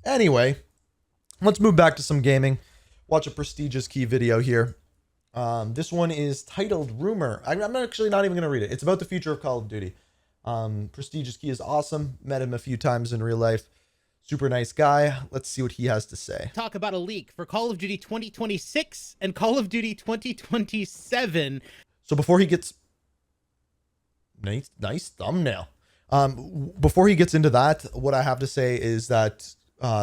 Anyway, let's move back to some gaming. Watch a prestigious key video here. This one is titled Rumor. I'm actually not even going to read it. It's about the future of Call of Duty. Prestigious Key is awesome. Met him a few times in real life. Super nice guy. Let's see what he has to say. Talk about a leak for Call of Duty 2026 and Call of Duty 2027. So before he gets... Nice thumbnail. Before he gets into that, what I have to say is that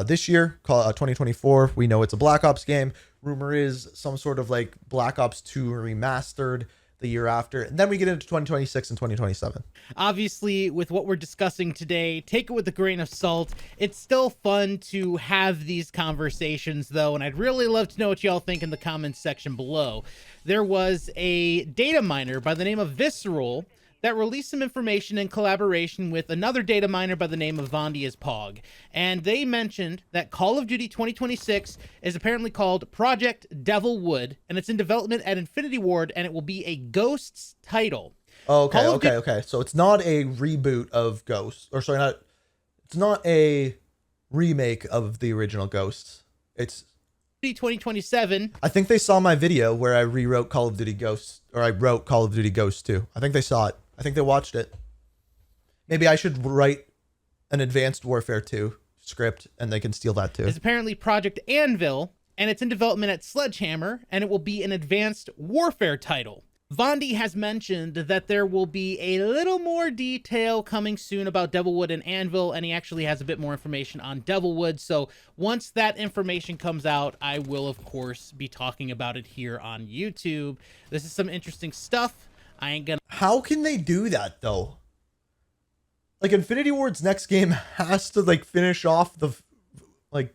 this year, 2024, we know it's a Black Ops game. Rumor is some sort of like Black Ops 2 remastered the year after. And then we get into 2026 and 2027. Obviously, with what we're discussing today, take it with a grain of salt. It's still fun to have these conversations, though, and I'd really love to know what y'all think in the comments section below. There was a data miner by the name of Visceral that released some information in collaboration with another data miner by the name of Vondia's Pog. And they mentioned that Call of Duty 2026 is apparently called Project Devilwood, and it's in development at Infinity Ward, and it will be a Ghosts title. Oh, okay. So it's not a reboot of Ghosts. Or sorry, it's not a remake of the original Ghosts. It's 2027. I think they saw my video where I rewrote Call of Duty Ghosts, or I wrote Call of Duty Ghosts 2. I think they saw it. I think they watched it. Maybe I should write an Advanced Warfare 2 script and they can steal that too. It's apparently Project Anvil, and it's in development at Sledgehammer, and it will be an Advanced Warfare title. Vondi has mentioned that there will be a little more detail coming soon about Devilwood and Anvil, and he actually has a bit more information on Devilwood. So once that information comes out, I will, of course, be talking about it here on YouTube. This is some interesting stuff. I ain't gonna... How can they do that, though? Like, Infinity Ward's next game has to, like, finish off the, like,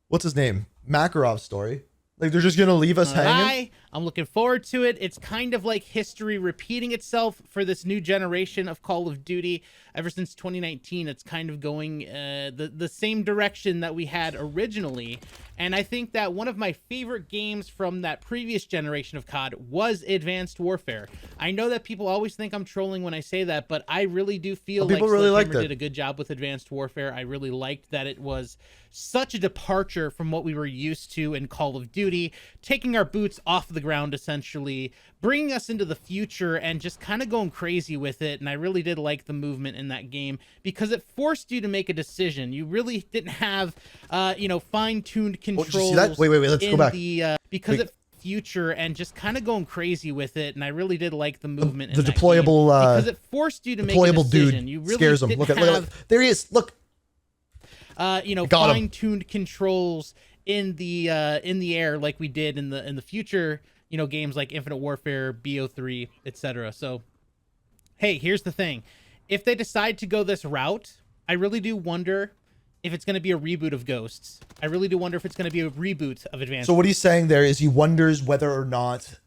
what's his name? Makarov's story. Like, they're just gonna leave us hanging? I'm looking forward to it. It's kind of like history repeating itself for this new generation of Call of Duty. Ever since 2019, it's kind of going the same direction that we had originally. And I think that one of my favorite games from that previous generation of COD was Advanced Warfare. I know that people always think I'm trolling when I say that, but I really do feel like Sledgehammer did a good job with Advanced Warfare. I really liked that it was such a departure from what we were used to in Call of Duty, taking our boots off the ground, essentially, bringing us into the future and just kind of going crazy with it. And I really did like the movement in that game because it forced you to make a decision. You really didn't have, fine-tuned controls. Wait, let's go back. Because it future and just kind of going crazy with it, and I really did like the movement. The deployable, because it forced you to make a decision. Dude you really scares him. Look at there he is. Look. Fine-tuned controls in the air like we did in the future, games like Infinite Warfare, BO3, etc. So, hey, here's the thing. If they decide to go this route, I really do wonder if it's going to be a reboot of Ghosts. I really do wonder if it's going to be a reboot of Advanced. So what he's saying there is he wonders whether or not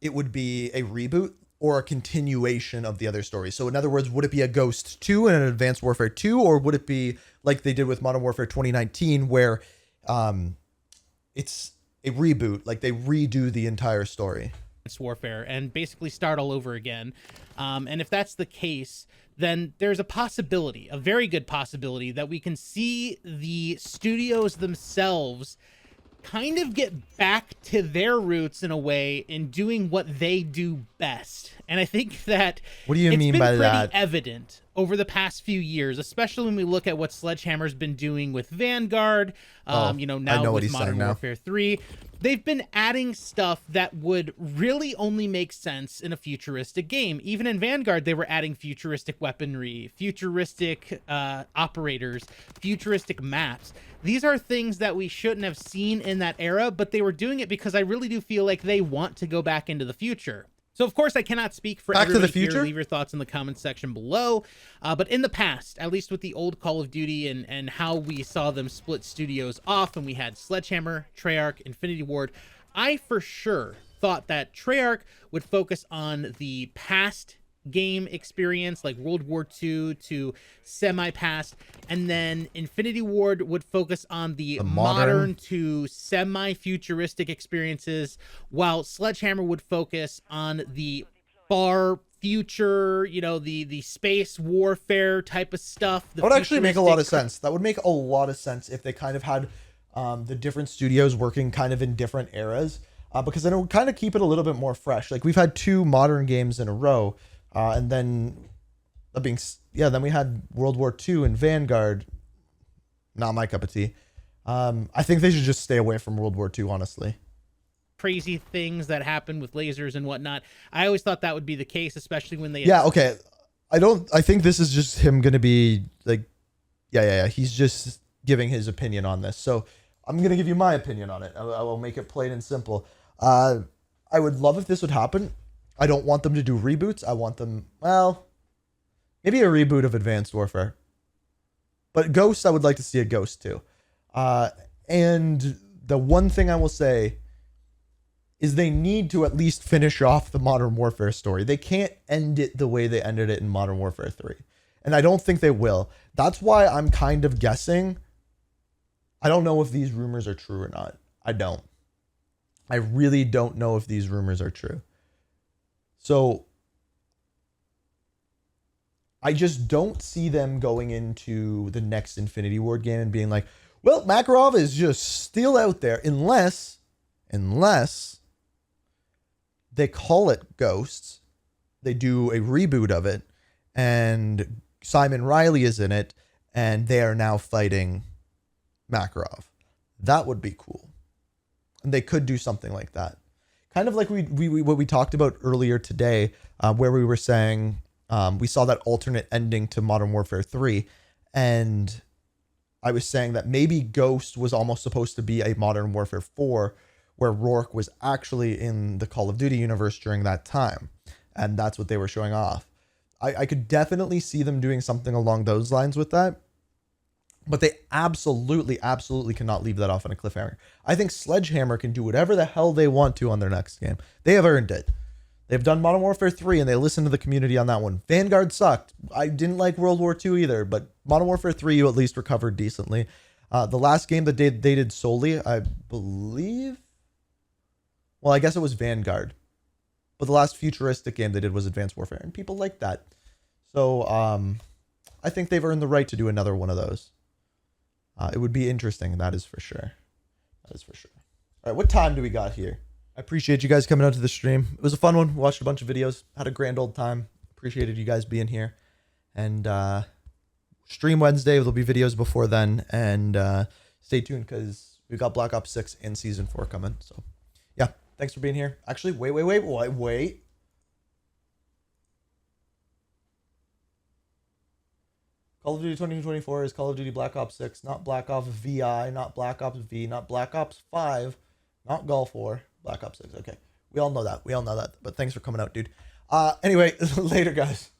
it would be a reboot or a continuation of the other story. So in other words, would it be a Ghost 2 and an Advanced Warfare 2, or would it be like they did with Modern Warfare 2019, where it's a reboot, like they redo the entire story? Warfare and basically start all over again. And if that's the case, then there's a possibility, a very good possibility, that we can see the studios themselves kind of get back to their roots in a way in doing what they do best. And I think that what do you mean by that? Evident over the past few years, especially when we look at what Sledgehammer's been doing with Vanguard, now with Modern Warfare 3. They've been adding stuff that would really only make sense in a futuristic game. Even in Vanguard, they were adding futuristic weaponry, futuristic operators, futuristic maps. These are things that we shouldn't have seen in that era, but they were doing it because I really do feel like they want to go back into the future. So, of course, I cannot speak for everybody. Back to the future? Leave your thoughts in the comments section below. But in the past, at least with the old Call of Duty and how we saw them split studios off, and we had Sledgehammer, Treyarch, Infinity Ward, I for sure thought that Treyarch would focus on the past game experience, like World War II to semi-past, and then Infinity Ward would focus on the modern to semi-futuristic experiences, while Sledgehammer would focus on the far future, the space warfare type of stuff. That would actually make a lot of sense. That would make a lot of sense if they kind of had the different studios working kind of in different eras, because then it would kind of keep it a little bit more fresh. Like we've had 2 modern games in a row, and then then we had World War II and Vanguard. Not my cup of tea. I think they should just stay away from World War II, honestly. Crazy things that happen with lasers and whatnot. I always thought that would be the case, especially when they... Yeah, okay. I think this is just him going to be like... Yeah. He's just giving his opinion on this. So I'm going to give you my opinion on it. I will make it plain and simple. I would love if this would happen. I don't want them to do reboots. I want them... Well, maybe a reboot of Advanced Warfare. But Ghost, I would like to see a Ghost too. And the one thing I will say is they need to at least finish off the Modern Warfare story. They can't end it the way they ended it in Modern Warfare 3. And I don't think they will. That's why I'm kind of guessing. I don't know if these rumors are true or not. I don't. I really don't know if these rumors are true. So I just don't see them going into the next Infinity Ward game and being like, well, Makarov is just still out there unless they call it Ghosts, they do a reboot of it, and Simon Riley is in it, and they are now fighting Makarov. That would be cool. And they could do something like that. Kind of like what we talked about earlier today, where we were saying we saw that alternate ending to Modern Warfare 3, and I was saying that maybe Ghost was almost supposed to be a Modern Warfare 4, where Rourke was actually in the Call of Duty universe during that time. And that's what they were showing off. I could definitely see them doing something along those lines with that. But they absolutely cannot leave that off on a cliffhanger. I think Sledgehammer can do whatever the hell they want to on their next game. They have earned it. They've done Modern Warfare 3 and they listened to the community on that one. Vanguard sucked. I didn't like World War II either, but Modern Warfare 3 you at least recovered decently. The last game that they did solely, I believe... Well, I guess it was Vanguard. But the last futuristic game they did was Advanced Warfare, and people like that. So I think they've earned the right to do another one of those. It would be interesting, that is for sure. That is for sure. All right, what time do we got here? I appreciate you guys coming out to the stream. It was a fun one. Watched a bunch of videos. Had a grand old time. Appreciated you guys being here. And stream Wednesday. There'll be videos before then. And stay tuned because we've got Black Ops 6 and Season 4 coming. So, yeah. Thanks for being here. Actually, wait. Call of Duty 2024 is Call of Duty Black Ops 6, not Black Ops VI, not Black Ops V, not Black Ops 5, not Gulf War, Black Ops 6. Okay. We all know that. But thanks for coming out, dude. Anyway, later, guys.